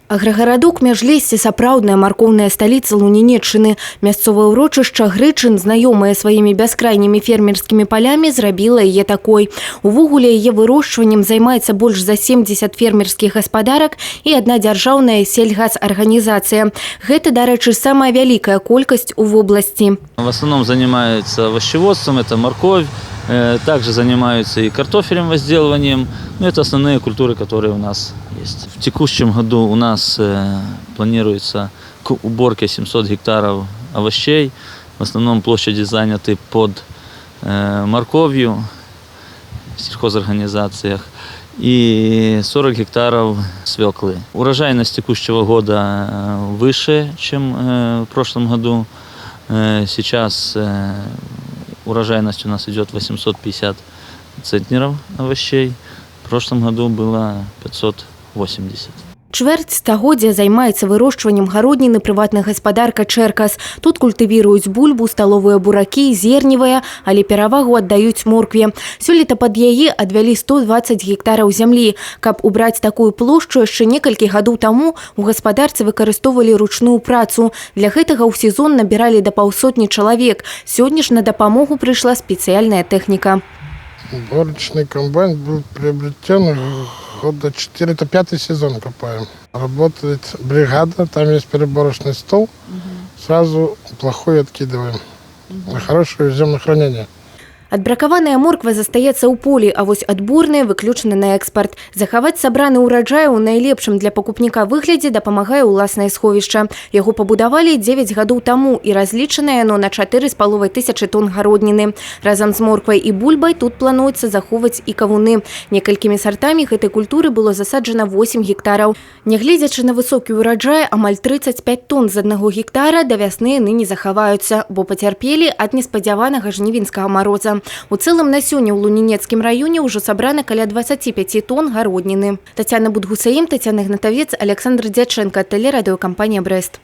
Аграгарадок Мяжлессе – сапраўдная маркоўная сталіца Лунінеччыны. Мясцовае ўрочышча Грычын, знаёмае сваімі бяскрайнімі фермерскімі палямі, зрабіла яе такой. Увогуле яе вырошчваннем займаецца больш за 70 фермерскіх гаспадарак і адна дзяржаўная сельгасарганізацыя. Гэта, дарэчы, самая вялікая колькасць у вобласці. В основном занимаются овощеводством, это морковь. Также занимаются и картофелем, возделыванием. Это основные культуры, которые у нас есть. В текущем году у нас планируется к уборке 700 гектаров овощей. В основном площади заняты под морковью в сельхозорганизациях и 40 гектаров свеклы. Урожайность текущего года выше, чем в прошлом году. Сейчас урожайность у нас идет 850 центнеров овощей. В прошлом году было 580. Чвэрць стагоддзя займаецца вырошчваннем гародніны прыватная гаспадарка «Чэркас». Тут культывіруюць бульбу, сталовыя буракі, зерневыя, але перавагу аддаюць моркве. Сёлета пад яе адвялі 120 гектараў зямлі. Каб убраць такую плошчу, яшчэ некалькі гадоў таму у гаспадарцы выкарыстоўвалі ручную працу. Для гэтага ў сезон набіралі да паўсотні чалавек. Сёння ж на дапамогу прыйшла спецыяльная тэхніка. Уборочный комбайн был приобретен года 4, это 5-й сезон копаем. Работает бригада, там есть переборочный стол, сразу плохой откидываем, на хорошее землехранение. Адбракаваная морква застаецца ў полі, а вось адборная выключана на экспарт. Захаваць сабраны ўраджай у найлепшым для пакупніка выглядзе дапамагае ўласнае сховішча. Яго пабудавалі 9 гадоў таму і разлічанае яно на 4,5 тысячы тонн гародніны. Разам з морквай і бульбай тут плануецца захоўваць і кавуны. Некалькімі сартамі гэтай культуры было засаджана 8 гектараў. Нягледзячы на высокі ўраджай, амаль 35 тонн з 1 гектара да вясны яны не захаваюцца, бо пацярпелі ад неспадзяванага жнівеньскага мароза. У цэлым на сёння ў Лунінецкім раёне ўжо сабрана каля 25 тонн гародніны. Тацяна Будгусаім, Тацяна Гнатавец, Александр Дзячэнка, тэлерадыёкампанія «Брэст».